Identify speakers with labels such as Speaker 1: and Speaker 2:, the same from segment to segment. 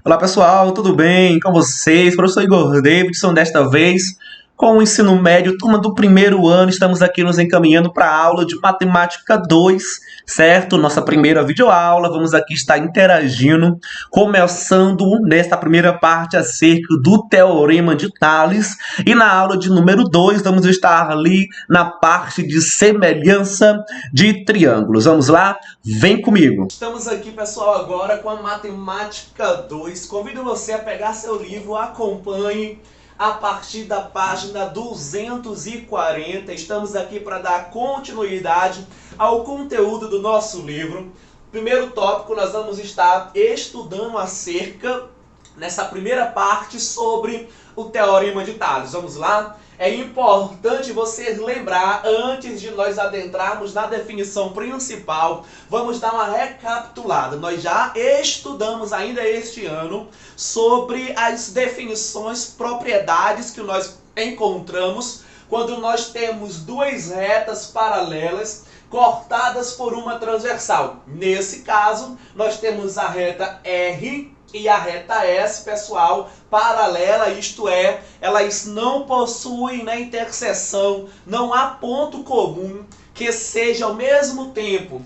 Speaker 1: Olá pessoal, tudo bem com vocês? Professor Igor Davidson, desta vez com o ensino médio, turma do primeiro ano, estamos aqui nos encaminhando para a aula de Matemática 2, certo? Nossa primeira videoaula, vamos aqui estar interagindo, começando nesta primeira parte acerca do Teorema de Tales, e na aula de número 2 vamos estar ali na parte de semelhança de triângulos. Vamos lá? Vem comigo! Estamos aqui, pessoal, agora com a Matemática 2. Convido você a pegar seu livro, acompanhe a partir da página 240. Estamos aqui para dar continuidade ao conteúdo do nosso livro. Primeiro tópico, nós vamos estar estudando acerca, nessa primeira parte, sobre o Teorema de Tales. Vamos lá? É importante você lembrar, antes de nós adentrarmos na definição principal, vamos dar uma recapitulada. Nós já estudamos ainda este ano sobre as definições, propriedades que nós encontramos quando nós temos duas retas paralelas cortadas por uma transversal. Nesse caso, nós temos a reta R e a reta S, pessoal, paralela, isto é, elas não possuem na interseção, não há ponto comum que seja ao mesmo tempo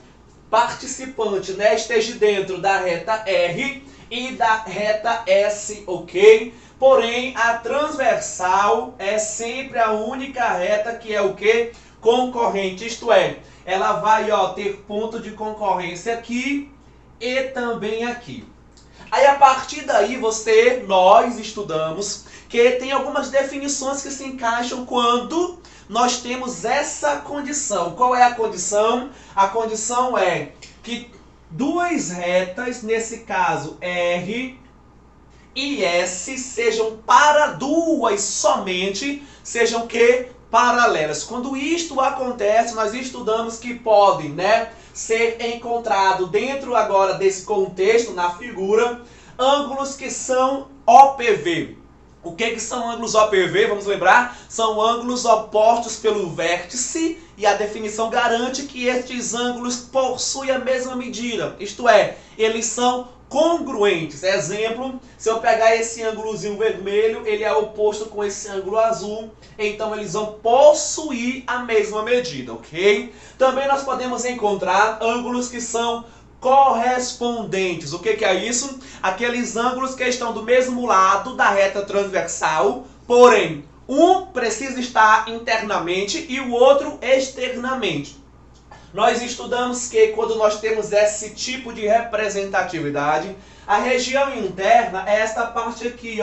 Speaker 1: participante, né, esteja dentro da reta R e da reta S, ok? Porém, a transversal é sempre a única reta que é o quê? Concorrente, isto é, ela vai ter ponto de concorrência aqui e também aqui. Aí a partir daí nós estudamos que tem algumas definições que se encaixam quando nós temos essa condição. Qual é a condição? A condição é que duas retas, nesse caso R e S, sejam para duas somente, sejam que paralelas. Quando isto acontece, nós estudamos que podem, né, ser encontrado dentro agora desse contexto, na figura, ângulos que são OPV. O que são ângulos OPV? Vamos lembrar? São ângulos opostos pelo vértice e a definição garante que estes ângulos possuem a mesma medida. Isto é, eles são congruentes. Exemplo, se eu pegar esse ângulozinho vermelho, ele é oposto com esse ângulo azul, então eles vão possuir a mesma medida, ok? Também nós podemos encontrar ângulos que são correspondentes. O que é isso? Aqueles ângulos que estão do mesmo lado da reta transversal, porém, um precisa estar internamente e o outro externamente. Nós estudamos que quando nós temos esse tipo de representatividade, a região interna é esta parte aqui,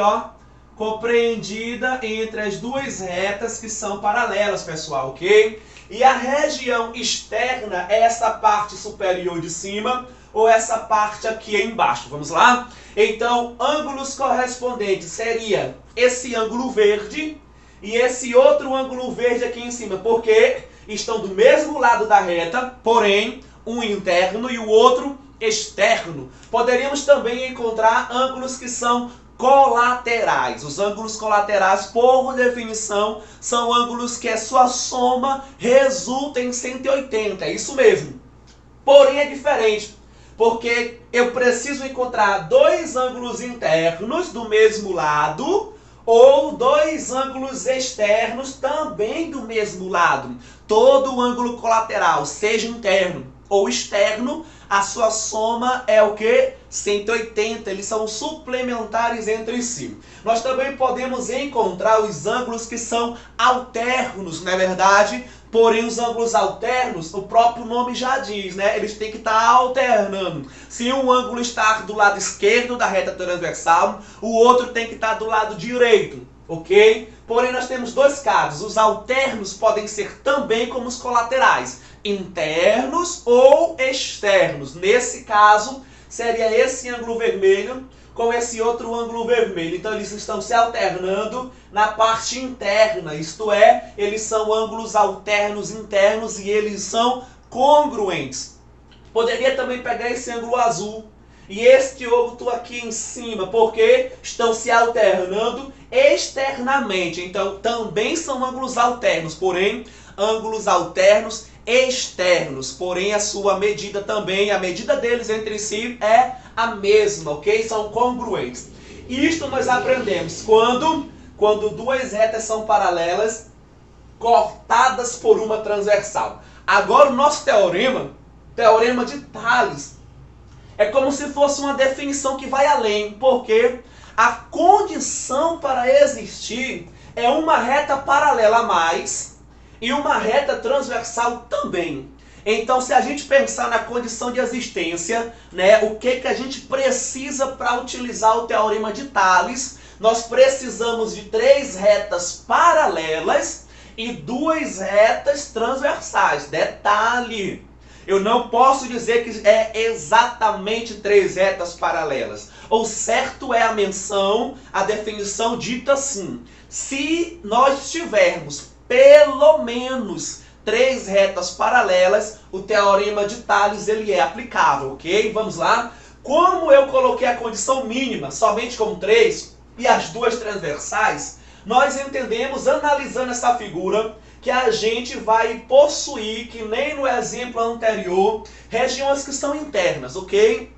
Speaker 1: compreendida entre as duas retas que são paralelas, pessoal, ok? E a região externa é essa parte superior de cima ou essa parte aqui embaixo. Vamos lá? Então, ângulos correspondentes seria esse ângulo verde e esse outro ângulo verde aqui em cima, porque estão do mesmo lado da reta, porém, um interno e o outro externo. Poderíamos também encontrar ângulos que são colaterais. Os ângulos colaterais, por definição, são ângulos que a sua soma resulta em 180. É isso mesmo. Porém, é diferente, porque eu preciso encontrar dois ângulos internos do mesmo lado ou dois ângulos externos também do mesmo lado. Todo ângulo colateral, seja interno ou externo, a sua soma é o que? 180, eles são suplementares entre si. Nós também podemos encontrar os ângulos que são alternos, não é verdade? Porém, os ângulos alternos, o próprio nome já diz, né? Eles têm que estar alternando. Se um ângulo está do lado esquerdo da reta transversal, o outro tem que estar do lado direito, ok? Porém, nós temos dois casos. Os alternos podem ser também como os colaterais, internos ou externos. Nesse caso, seria esse ângulo vermelho com esse outro ângulo vermelho. Então, eles estão se alternando na parte interna, isto é, eles são ângulos alternos internos e eles são congruentes. Poderia também pegar esse ângulo azul e este outro aqui em cima, porque estão se alternando externamente. Então, também são ângulos alternos, porém, ângulos alternos externos, porém a sua medida também, a medida deles entre si é a mesma, ok? São congruentes. Isto nós aprendemos quando duas retas são paralelas, cortadas por uma transversal. Agora o nosso teorema de Tales, é como se fosse uma definição que vai além, porque a condição para existir é uma reta paralela a mais e uma reta transversal também. Então, se a gente pensar na condição de existência, né, o que a gente precisa para utilizar o teorema de Tales, nós precisamos de 3 retas paralelas e 2 retas transversais. Detalhe! Eu não posso dizer que é exatamente 3 retas paralelas. O certo é a menção, a definição dita assim. Se nós tivermos pelo menos 3 retas paralelas, o teorema de Tales ele é aplicável, ok? Vamos lá. Como eu coloquei a condição mínima somente como 3 e as 2 transversais, nós entendemos, analisando essa figura, que a gente vai possuir, que nem no exemplo anterior, regiões que são internas, ok?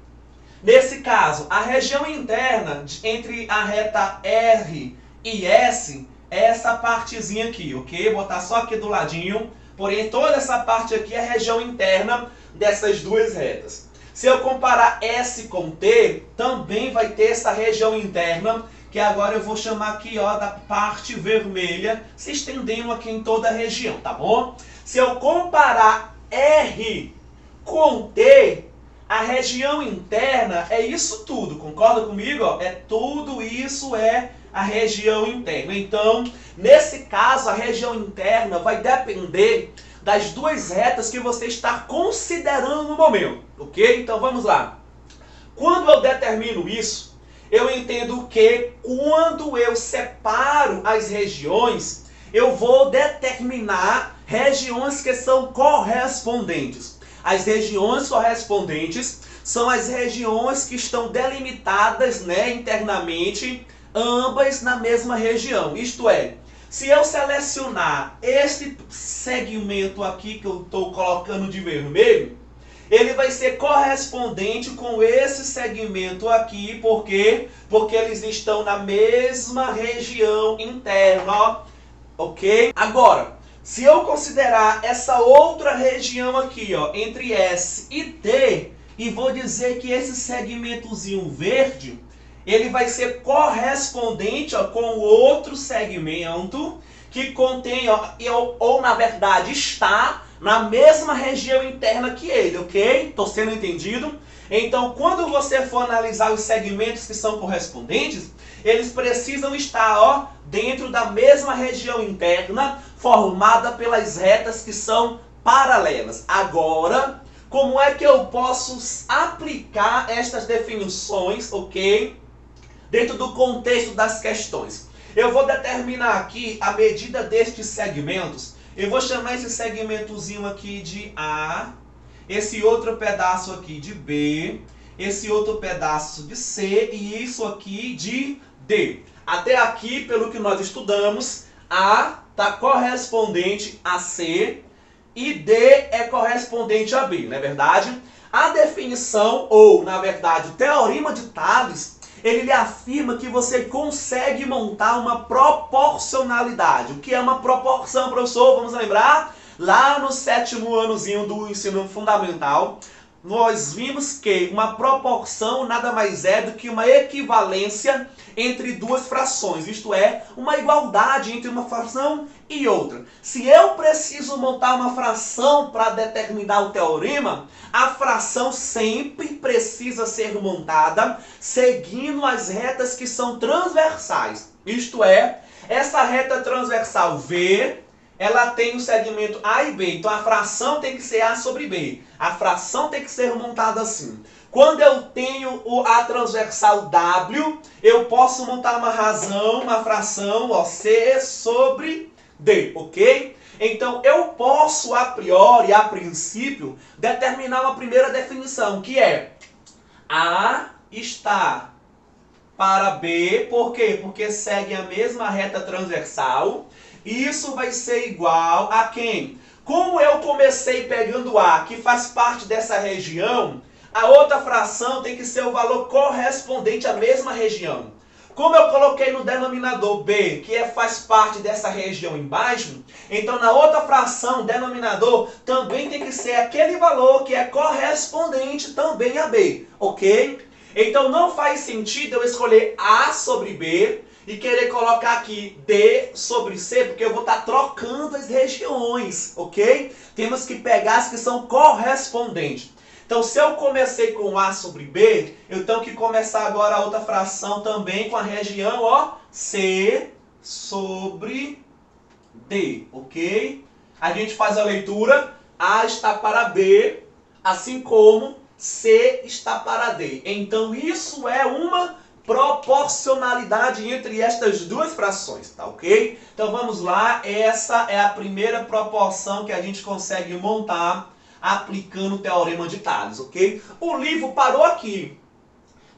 Speaker 1: Nesse caso, a região interna entre a reta R e S é essa partezinha aqui, ok? Vou botar só aqui do ladinho, porém toda essa parte aqui é a região interna dessas 2 retas. Se eu comparar S com T, também vai ter essa região interna, que agora eu vou chamar aqui, ó, da parte vermelha, se estendendo aqui em toda a região, tá bom? Se eu comparar R com T, a região interna é isso tudo, concorda comigo? Ó? É tudo isso é a região interna. Então, nesse caso, a região interna vai depender das 2 retas que você está considerando no momento, ok? Então, vamos lá. Quando eu determino isso, eu entendo que quando eu separo as regiões, eu vou determinar regiões que são correspondentes. As regiões correspondentes são as regiões que estão delimitadas, né, internamente, ambas na mesma região. Isto é, se eu selecionar este segmento aqui que eu estou colocando de vermelho, ele vai ser correspondente com esse segmento aqui, por quê? Porque eles estão na mesma região interna, ó, ok? Agora, se eu considerar essa outra região aqui, ó, entre S e T, e vou dizer que esse segmentozinho verde, ele vai ser correspondente, ó, com o outro segmento que contém, ó, ou na verdade está na mesma região interna que ele, ok? Estou sendo entendido? Então, quando você for analisar os segmentos que são correspondentes, eles precisam estar, ó, dentro da mesma região interna, formada pelas retas que são paralelas. Agora, como é que eu posso aplicar estas definições, ok? Dentro do contexto das questões. Eu vou determinar aqui a medida destes segmentos. Eu vou chamar esse segmentozinho aqui de A, esse outro pedaço aqui de B, esse outro pedaço de C e isso aqui de D. Até aqui, pelo que nós estudamos, A está correspondente a C e D é correspondente a B, não é verdade? A definição, ou na verdade o teorema de Tales, ele lhe afirma que você consegue montar uma proporcionalidade. O que é uma proporção, professor? Vamos lembrar? Lá no 7º anozinho do ensino fundamental, nós vimos que uma proporção nada mais é do que uma equivalência entre 2 frações, isto é, uma igualdade entre uma fração e outra. Se eu preciso montar uma fração para determinar o teorema, a fração sempre precisa ser montada seguindo as retas que são transversais. Isto é, essa reta transversal V, ela tem o segmento A e B. Então a fração tem que ser A sobre B. A fração tem que ser montada assim. Quando eu tenho a transversal W, eu posso montar uma fração, ó, C sobre D, ok? Então eu posso a priori, a princípio, determinar uma primeira definição, que é A está para B, por quê? Porque segue a mesma reta transversal. Isso vai ser igual a quem? Como eu comecei pegando A, que faz parte dessa região, a outra fração tem que ser o valor correspondente à mesma região. Como eu coloquei no denominador B, que faz parte dessa região embaixo, então na outra fração, denominador, também tem que ser aquele valor que é correspondente também a B, ok? Então não faz sentido eu escolher A sobre B e querer colocar aqui D sobre C, porque eu vou estar trocando as regiões, ok? Temos que pegar as que são correspondentes. Então, se eu comecei com A sobre B, eu tenho que começar agora a outra fração também com a região, ó, C sobre D, ok? A gente faz a leitura, A está para B, assim como C está para D. Então, isso é uma proporcionalidade entre estas duas frações, tá ok? Então, vamos lá, essa é a primeira proporção que a gente consegue montar aplicando o Teorema de Tales, ok? O livro parou aqui,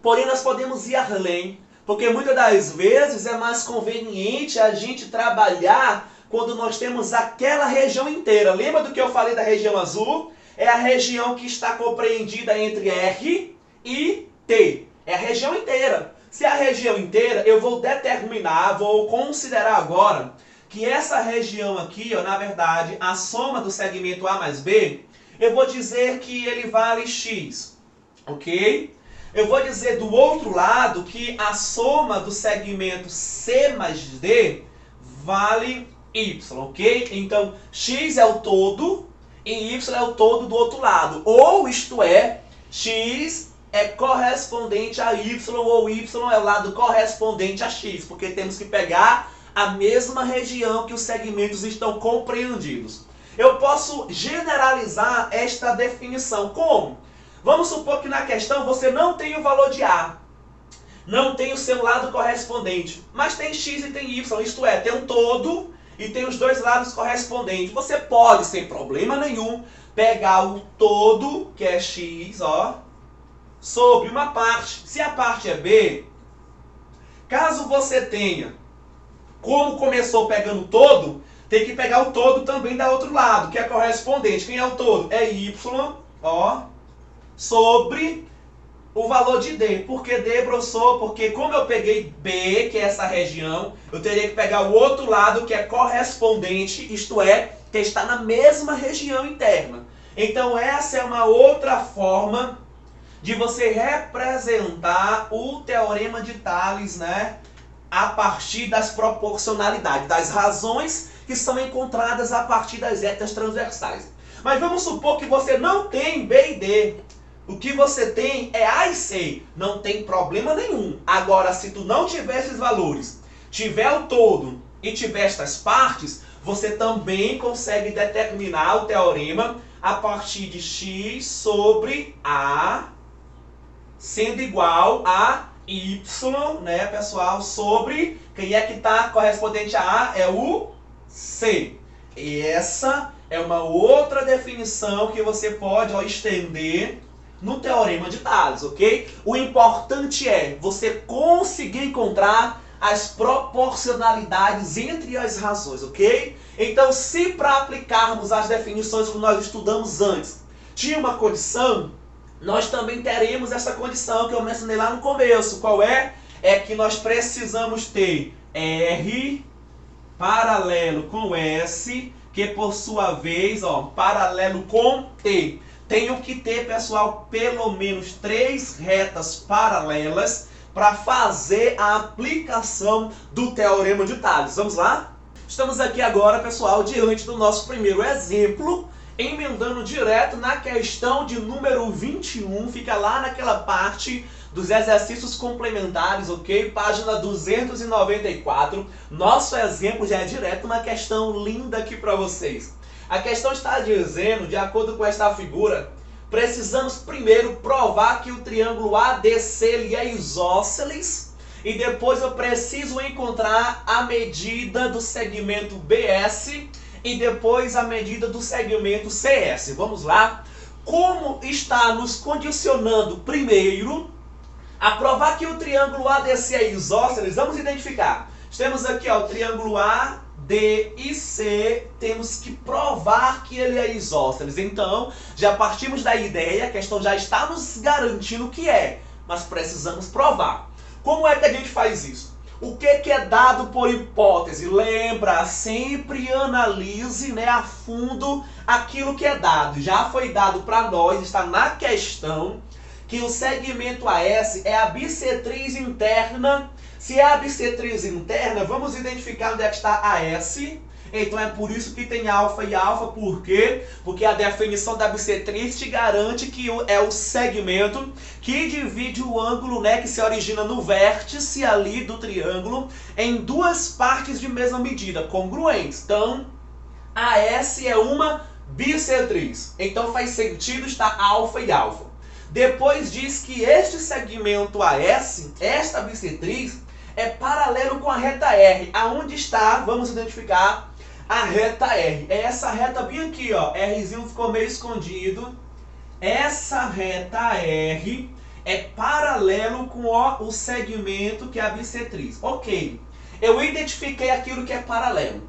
Speaker 1: porém nós podemos ir além, porque muitas das vezes é mais conveniente a gente trabalhar quando nós temos aquela região inteira. Lembra do que eu falei da região azul? É a região que está compreendida entre R e T. É a região inteira. Se é a região inteira, eu vou determinar, vou considerar agora que essa região aqui, ó, na verdade, a soma do segmento A mais B, eu vou dizer que ele vale X, ok? Eu vou dizer do outro lado que a soma do segmento C mais D vale Y, ok? Então, X é o todo e Y é o todo do outro lado. Ou, isto é, X é correspondente a Y ou Y é o lado correspondente a X, porque temos que pegar a mesma região que os segmentos estão compreendidos. Eu posso generalizar esta definição. Como? Vamos supor que na questão você não tem o valor de A. Não tem o seu lado correspondente. Mas tem X e tem Y. Isto é, tem um todo e tem os dois lados correspondentes. Você pode, sem problema nenhum, pegar o todo, que é X, ó, sobre uma parte. Se a parte é B, caso você tenha, como começou pegando todo, tem que pegar o todo também da outro lado, que é correspondente. Quem é o todo? É Y, ó, sobre o valor de D. Por que D, professor? Porque como eu peguei B, que é essa região, eu teria que pegar o outro lado, que é correspondente, isto é, que está na mesma região interna. Então essa é uma outra forma de você representar o Teorema de Tales, né? A partir das proporcionalidades, das razões que são encontradas a partir das retas transversais. Mas vamos supor que você não tem B e D. O que você tem é A e C. Não tem problema nenhum. Agora, se tu não tiver esses valores, tiver o todo e tiver estas partes, você também consegue determinar o teorema a partir de X sobre A sendo igual a Y, né, pessoal, sobre quem é que está correspondente a A? É o C. E essa é uma outra definição que você pode, ó, estender no Teorema de Tales, ok? O importante é você conseguir encontrar as proporcionalidades entre as razões, ok? Então, se para aplicarmos as definições que nós estudamos antes, tinha uma condição, nós também teremos essa condição que eu mencionei lá no começo. Qual é? É que nós precisamos ter R paralelo com S, que por sua vez, ó, paralelo com T. Tenho que ter, pessoal, pelo menos 3 retas paralelas para fazer a aplicação do Teorema de Tales. Vamos lá? Estamos aqui agora, pessoal, diante do nosso primeiro exemplo, emendando direto na questão de número 21, fica lá naquela parte dos exercícios complementares, ok? Página 294. Nosso exemplo já é direto uma questão linda aqui para vocês. A questão está dizendo, de acordo com esta figura, precisamos primeiro provar que o triângulo ADC ele é isósceles e depois eu preciso encontrar a medida do segmento BS e depois a medida do segmento CS. Vamos lá? Como está nos condicionando primeiro a provar que o triângulo ADC é isósceles, vamos identificar. Temos aqui, ó, o triângulo ADC D e C, temos que provar que ele é isósceles. Então, já partimos da ideia, a questão já está nos garantindo que é, mas precisamos provar. Como é que a gente faz isso? O que é dado por hipótese? Lembra, sempre analise, né, a fundo aquilo que é dado. Já foi dado para nós, está na questão, que o segmento AS é a bissetriz interna. Se é a bissetriz interna, vamos identificar onde é que está AS. Então é por isso que tem alfa e alfa. Por quê? Porque a definição da bissetriz te garante que é o segmento que divide o ângulo, né, que se origina no vértice ali do triângulo em duas partes de mesma medida, congruentes. Então, AS é uma bissetriz. Então faz sentido estar alfa e alfa. Depois diz que este segmento AS, esta bissetriz, é paralelo com a reta R. Aonde está, vamos identificar a reta R. É essa reta bem aqui, ó. Rzinho ficou meio escondido. Essa reta R é paralelo com o segmento que é a bissetriz. Ok, eu identifiquei aquilo que é paralelo.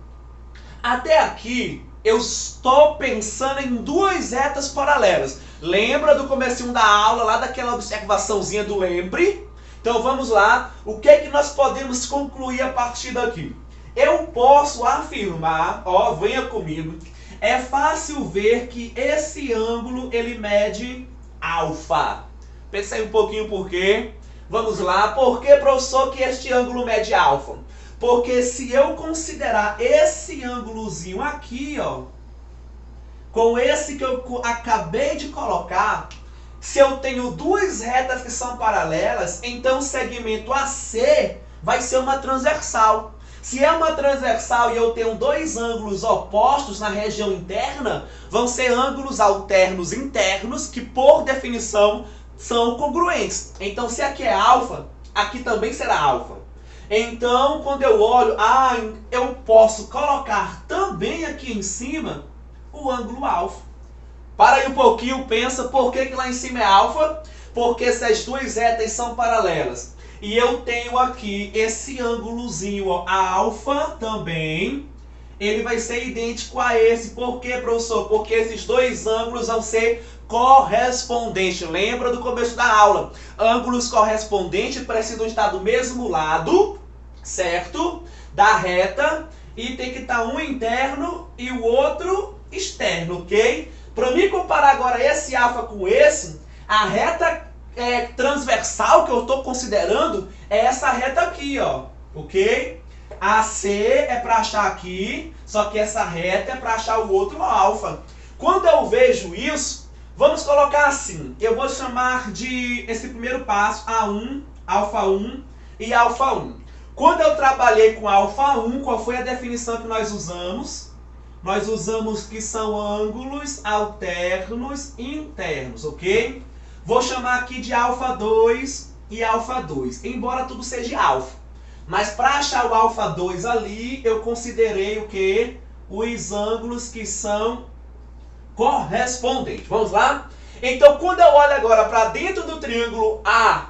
Speaker 1: Até aqui, eu estou pensando em duas retas paralelas. Lembra do comecinho da aula, lá daquela observaçãozinha do lembre? Então vamos lá, o que é que nós podemos concluir a partir daqui? Eu posso afirmar, ó, venha comigo, é fácil ver que esse ângulo, ele mede alfa. Pensei um pouquinho por quê. Vamos lá, por que, professor, que este ângulo mede alfa? Porque se eu considerar esse ângulozinho aqui, ó, com esse que eu acabei de colocar, se eu tenho duas retas que são paralelas, então o segmento AC vai ser uma transversal. Se é uma transversal e eu tenho dois ângulos opostos na região interna, vão ser ângulos alternos internos que, por definição, são congruentes. Então, se aqui é alfa, aqui também será alfa. Então, quando eu olho, eu posso colocar também aqui em cima o ângulo alfa. Para aí um pouquinho, pensa por que lá em cima é alfa? Porque essas duas retas são paralelas. E eu tenho aqui esse ângulozinho, ó, alfa também. Ele vai ser idêntico a esse. Por quê, professor? Porque esses dois ângulos vão ser correspondentes. Lembra do começo da aula? Ângulos correspondentes precisam estar do mesmo lado, certo? Da reta. E tem que estar um interno e o outro externo, ok? Para mim comparar agora esse alfa com esse, a reta transversal que eu estou considerando é essa reta aqui, ó, ok? AC é para achar aqui, só que essa reta é para achar o outro alfa. Quando eu vejo isso, vamos colocar assim, eu vou chamar de esse primeiro passo A1, alfa 1 e alfa 1. Quando eu trabalhei com alfa 1, qual foi a definição que nós usamos? Nós usamos que são ângulos alternos internos, ok? Vou chamar aqui de alfa 2 e alfa 2, embora tudo seja alfa. Mas para achar o alfa 2 ali, eu considerei o quê? Os ângulos que são correspondentes. Vamos lá? Então, quando eu olho agora para dentro do triângulo A,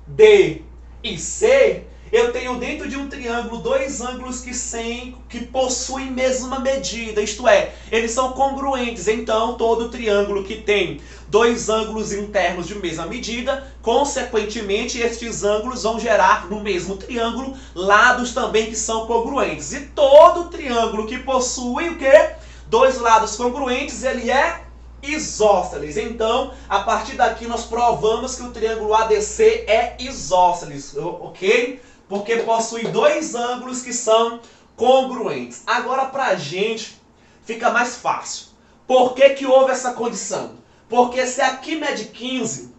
Speaker 1: D e C, eu tenho dentro de um triângulo dois ângulos que possuem mesma medida, isto é, eles são congruentes. Então, todo triângulo que tem dois ângulos internos de mesma medida, consequentemente, estes ângulos vão gerar no mesmo triângulo lados também que são congruentes. E todo triângulo que possui o quê? Dois lados congruentes, ele é isósceles. Então, a partir daqui nós provamos que o triângulo ADC é isósceles, ok? Porque possui dois ângulos que são congruentes. Agora, para a gente, fica mais fácil. Por que que houve essa condição? Porque se aqui mede 15,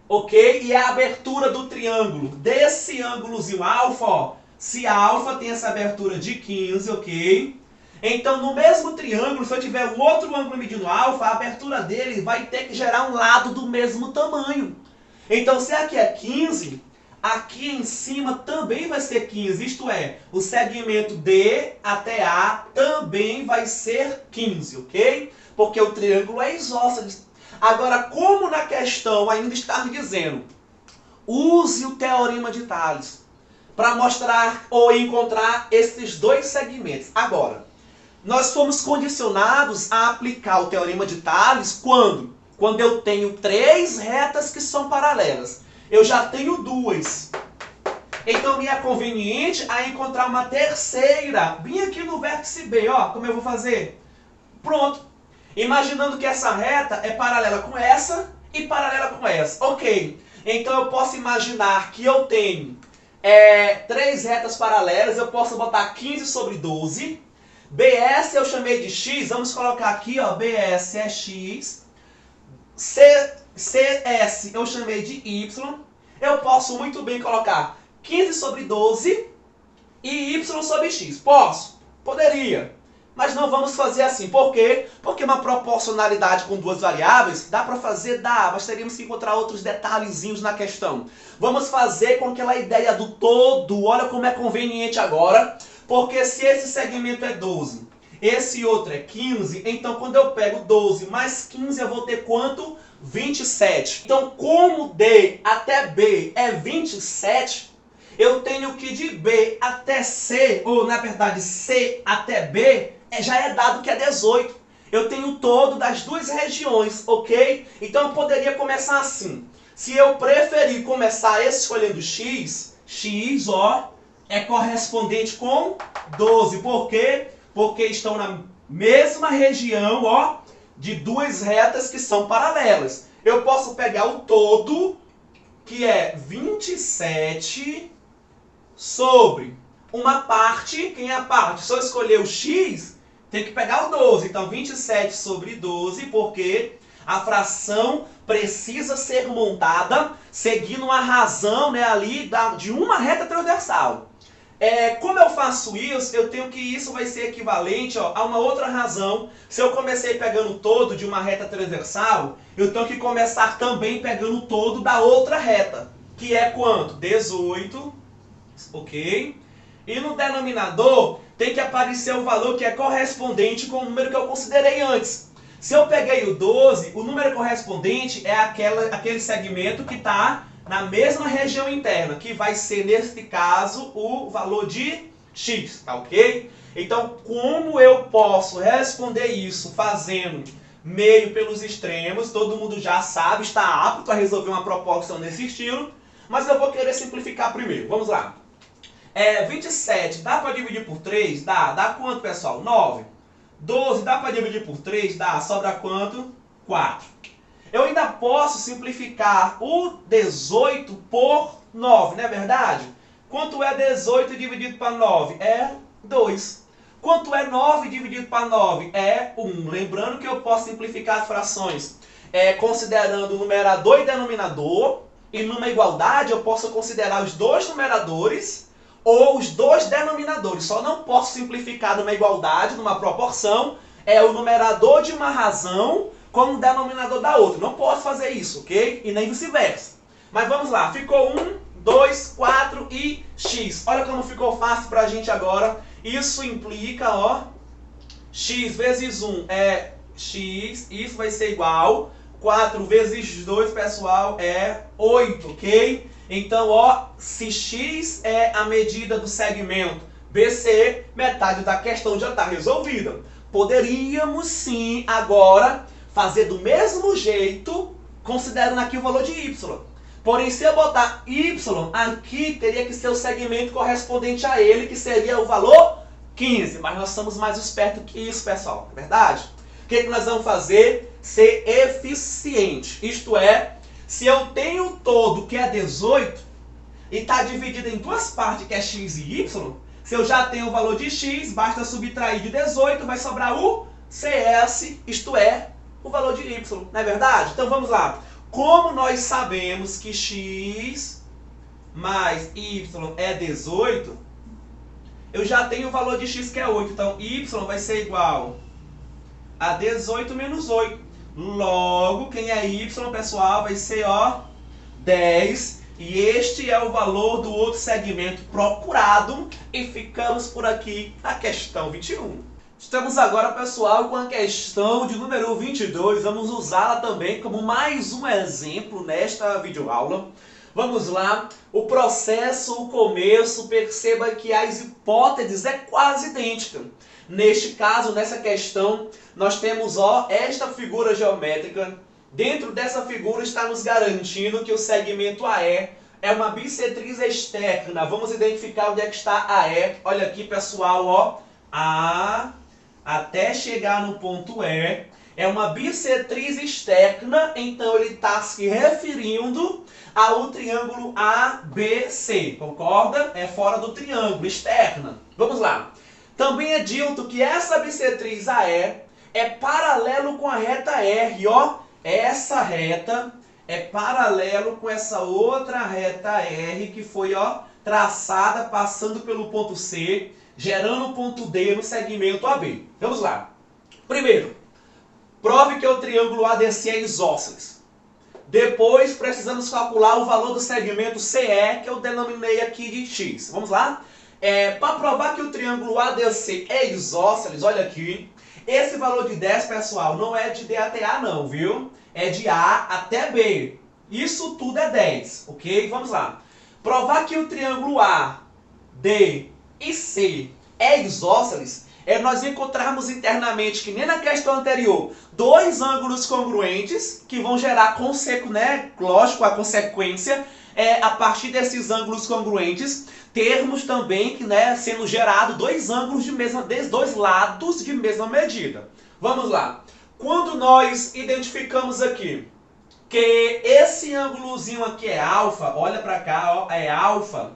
Speaker 1: ok? E é a abertura do triângulo desse ângulozinho alfa, ó. Se alfa tem essa abertura de 15, ok? Então, no mesmo triângulo, se eu tiver um outro ângulo medindo alfa, a abertura dele vai ter que gerar um lado do mesmo tamanho. Então, se aqui é 15... aqui em cima também vai ser 15, isto é, o segmento D até A também vai ser 15, ok? Porque o triângulo é isósceles. Agora, como na questão ainda está dizendo, use o teorema de Tales. para mostrar ou encontrar esses dois segmentos. Agora, nós fomos condicionados a aplicar o Teorema de Tales quando? Quando eu tenho três retas que são paralelas. Eu já tenho duas. Então me é conveniente a encontrar uma terceira, bem aqui no vértice B, ó, como eu vou fazer? Pronto. Imaginando que essa reta é paralela com essa e paralela com essa. Ok. Então eu posso imaginar que eu tenho três retas paralelas, eu posso botar 15 sobre 12. BS eu chamei de X, vamos colocar aqui, ó, BS é X. CS eu chamei de Y. Eu posso muito bem colocar 15 sobre 12 e Y sobre X. Posso? Poderia. Mas não vamos fazer assim. Por quê? Porque uma proporcionalidade com duas variáveis, dá para fazer? Dá, mas teríamos que encontrar outros detalhezinhos na questão. Vamos fazer com aquela ideia do todo. Olha como é conveniente agora. Porque se esse segmento é 12, esse outro é 15, então quando eu pego 12 mais 15, eu vou ter quanto? 27. Então, como D até B é 27, eu tenho que de B até C, ou na verdade C até B, já é dado que é 18. Eu tenho o todo das duas regiões, ok? Então eu poderia começar assim. Se eu preferir começar escolhendo X, X, ó, é correspondente com 12. Por quê? Porque estão na mesma região, ó, de duas retas que são paralelas. Eu posso pegar o todo, que é 27 sobre uma parte. Quem é a parte? Se eu escolher o X, tem que pegar o 12. Então, 27 sobre 12, porque a fração precisa ser montada seguindo uma razão, né, ali de uma reta transversal. Como eu faço isso, eu tenho que isso vai ser equivalente, ó, a uma outra razão. Se eu comecei pegando o todo de uma reta transversal, eu tenho que começar também pegando o todo da outra reta, que é quanto? 18, ok? E no denominador tem que aparecer o valor que é correspondente com o número que eu considerei antes. Se eu peguei o 12, o número correspondente é aquele segmento que está na mesma região interna, que vai ser, nesse caso, o valor de X, tá ok? Então, como eu posso responder isso fazendo meio pelos extremos? Todo mundo já sabe, está apto a resolver uma proporção nesse estilo, mas eu vou querer simplificar primeiro. Vamos lá. 27 dá para dividir por 3? Dá. Dá quanto, pessoal? 9. 12 dá para dividir por 3? Dá. Sobra quanto? 4. Eu ainda posso simplificar o 18 por 9, não é verdade? Quanto é 18 dividido para 9? É 2. Quanto é 9 dividido para 9? É 1. Lembrando que eu posso simplificar as frações considerando o numerador e denominador. E numa igualdade eu posso considerar os dois numeradores ou os dois denominadores. Só não posso simplificar numa igualdade, numa proporção, o numerador de uma razão como o denominador da outra. Não posso fazer isso, ok? E nem vice-versa. Mas vamos lá. Ficou 1, 2, 4 e X. Olha como ficou fácil pra gente agora. Isso implica, ó, X vezes 1 é X. Isso vai ser igual. 4 vezes 2, pessoal, é 8, ok? Então, ó, se X é a medida do segmento BC, metade da questão já está resolvida. Poderíamos sim agora fazer do mesmo jeito, considerando aqui o valor de Y. Porém, se eu botar Y aqui, teria que ser o segmento correspondente a ele, que seria o valor 15. Mas nós somos mais espertos que isso, pessoal. É verdade? O que nós vamos fazer? Ser eficiente. Isto é, se eu tenho o todo, que é 18, e está dividido em duas partes, que é X e Y, se eu já tenho o valor de X, basta subtrair de 18, vai sobrar o CS, isto é, o valor de Y, não é verdade? Então vamos lá. Como nós sabemos que X mais Y é 18, eu já tenho o valor de X que é 8. Então Y vai ser igual a 18 menos 8. Logo, quem é Y, pessoal, vai ser, ó, 10. E este é o valor do outro segmento procurado. E ficamos por aqui na questão 21. Estamos agora, pessoal, com a questão de número 22. Vamos usá-la também como mais um exemplo nesta videoaula. Vamos lá, o processo, o começo, perceba que as hipóteses é quase idêntica. Neste caso, nessa questão, nós temos esta figura geométrica. Dentro dessa figura está nos garantindo que o segmento AE é uma bissetriz externa. Vamos identificar onde é que está AE. Olha aqui, pessoal, A até chegar no ponto E. É uma bissetriz externa, então ele está se referindo ao triângulo ABC, concorda? É fora do triângulo, externa. Vamos lá. Também é dito que essa bissetriz AE é paralelo com a reta R, Essa reta é paralelo com essa outra reta R que foi, traçada passando pelo ponto C, gerando o ponto D no segmento AB. Vamos lá. Primeiro, prove que o triângulo ADC é isósceles. Depois, precisamos calcular o valor do segmento CE, que eu denominei aqui de X. Vamos lá? Para provar que o triângulo ADC é isósceles, olha aqui. Esse valor de 10, pessoal, não é de D até A não, viu? É de A até B. Isso tudo é 10, ok? Vamos lá. Provar que o triângulo A, D e C é isósceles nós encontrarmos internamente, que nem na questão anterior, dois ângulos congruentes que vão gerar lógico, a consequência a partir desses ângulos congruentes, termos também que, sendo gerado dois ângulos dois lados de mesma medida. Vamos lá. Quando nós identificamos aqui que esse ângulozinho aqui é alfa, olha para cá, é alfa,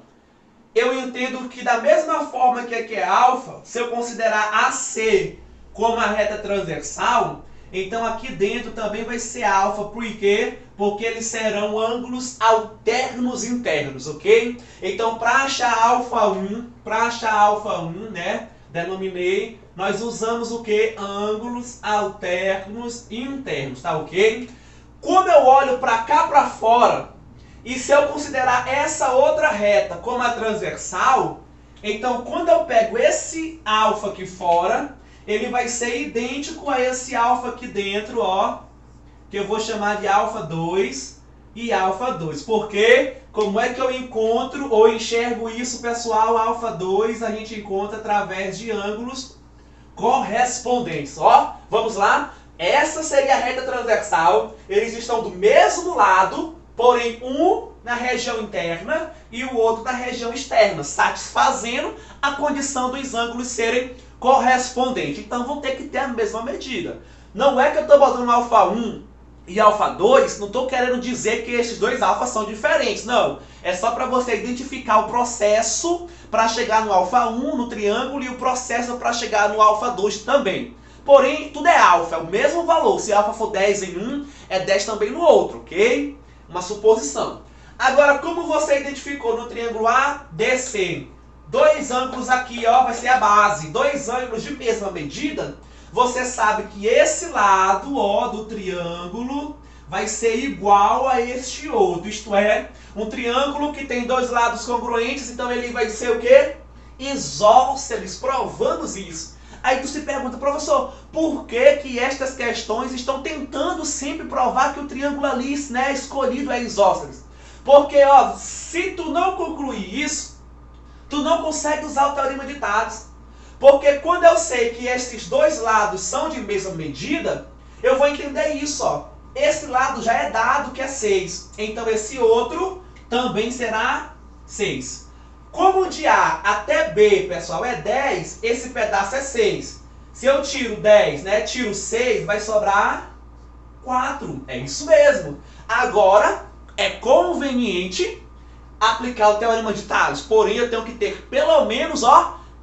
Speaker 1: eu entendo que da mesma forma que aqui é alfa, se eu considerar AC como a reta transversal, então aqui dentro também vai ser alfa. Por quê? Porque eles serão ângulos alternos internos, ok? Então, para achar alfa 1, denominei, nós usamos o quê? Ângulos alternos internos, tá ok? Como eu olho para cá para fora, e se eu considerar essa outra reta como a transversal, então quando eu pego esse alfa aqui fora, ele vai ser idêntico a esse alfa aqui dentro, que eu vou chamar de alfa 2 e alfa 2. Por quê? Como é que eu encontro ou enxergo isso, pessoal? Alfa 2 a gente encontra através de ângulos correspondentes. Vamos lá? Essa seria a reta transversal. Eles estão do mesmo lado, porém um na região interna e o outro na região externa, satisfazendo a condição dos ângulos serem correspondentes. Então vão ter que ter a mesma medida. Não é que eu estou botando alfa 1 e alfa 2, não estou querendo dizer que esses dois alfas são diferentes, não. É só para você identificar o processo para chegar no alfa 1, no triângulo, e o processo para chegar no alfa 2 também. Porém, tudo é alfa, é o mesmo valor. Se alfa for 10 em um, é 10 também no outro, ok? Uma suposição. Agora, como você identificou no triângulo ADC, dois ângulos aqui, vai ser a base, dois ângulos de mesma medida, você sabe que esse lado, do triângulo vai ser igual a este outro. Isto é, um triângulo que tem dois lados congruentes, então ele vai ser o quê? Isósceles, provamos isso. Aí tu se pergunta, professor, por que que estas questões estão tentando sempre provar que o triângulo ali, escolhido é isósceles? Porque, se tu não concluir isso, tu não consegue usar o teorema de Tales. Porque quando eu sei que esses dois lados são de mesma medida, eu vou entender isso, Esse lado já é dado que é 6. Então esse outro também será 6. Como de A até B, pessoal, é 10, esse pedaço é 6. Se eu tiro 10, tiro 6, vai sobrar 4. É isso mesmo. Agora, é conveniente aplicar o teorema de Tales. Porém, eu tenho que ter pelo menos,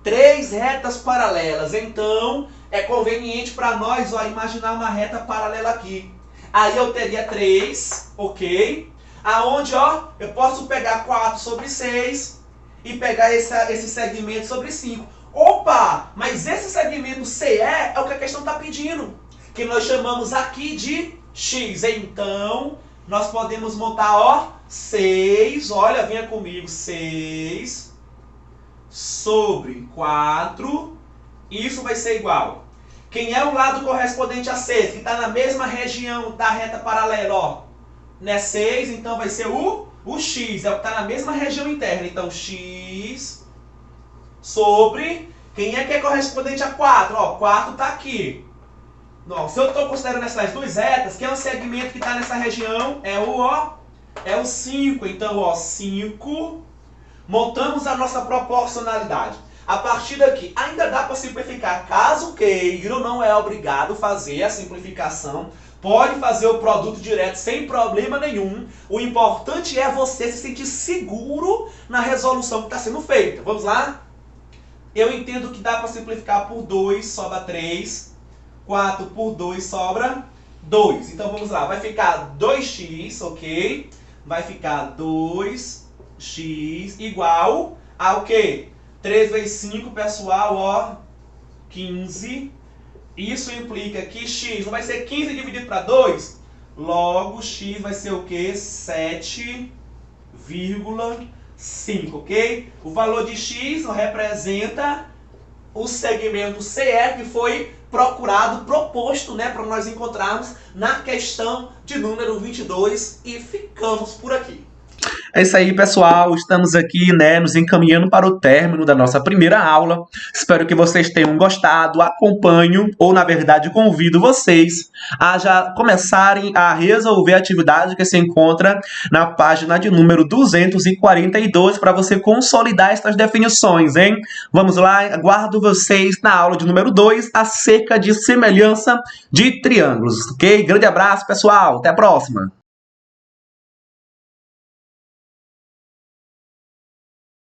Speaker 1: 3 retas paralelas. Então, é conveniente para nós, imaginar uma reta paralela aqui. Aí eu teria 3, ok? Aonde, eu posso pegar 4 sobre 6 e pegar esse segmento sobre 5. Opa! Mas esse segmento CE é o que a questão está pedindo, que nós chamamos aqui de X. Então, nós podemos montar, 6, olha, venha comigo, 6 sobre 4, isso vai ser igual. Quem é o lado correspondente a 6, que está na mesma região da reta paralela, 6, então vai ser o O x é o que está na mesma região interna. Então, x sobre... Quem é que é correspondente a 4? Ó, 4 está aqui. Não, se eu estou considerando essas duas retas, quem é o segmento que está nessa região? É o 5. Então, ó, 5. Montamos a nossa proporcionalidade. A partir daqui, ainda dá para simplificar. Caso queiram, não é obrigado fazer a simplificação. Pode fazer o produto direto sem problema nenhum. O importante é você se sentir seguro na resolução que está sendo feita. Vamos lá? Eu entendo que dá para simplificar por 2, sobra 3. 4 por 2 sobra 2. Então vamos lá, vai ficar 2x, ok? Vai ficar 2x igual ao quê? 3 vezes 5, pessoal, ó, 15. Isso implica que x não vai ser 15 dividido para 2? Logo, x vai ser o quê? 7,5, ok? O valor de x representa o segmento CE que foi procurado, proposto, né, para nós encontrarmos na questão de número 22 e ficamos por aqui. É isso aí, pessoal. Estamos aqui, né, nos encaminhando para o término da nossa primeira aula. Espero que vocês tenham gostado. Acompanho, ou na verdade convido vocês a já começarem a resolver a atividade que se encontra na página de número 242 para você consolidar essas definições, hein? Vamos lá, aguardo vocês na aula de número 2 acerca de semelhança de triângulos, ok? Grande abraço, pessoal. Até a próxima.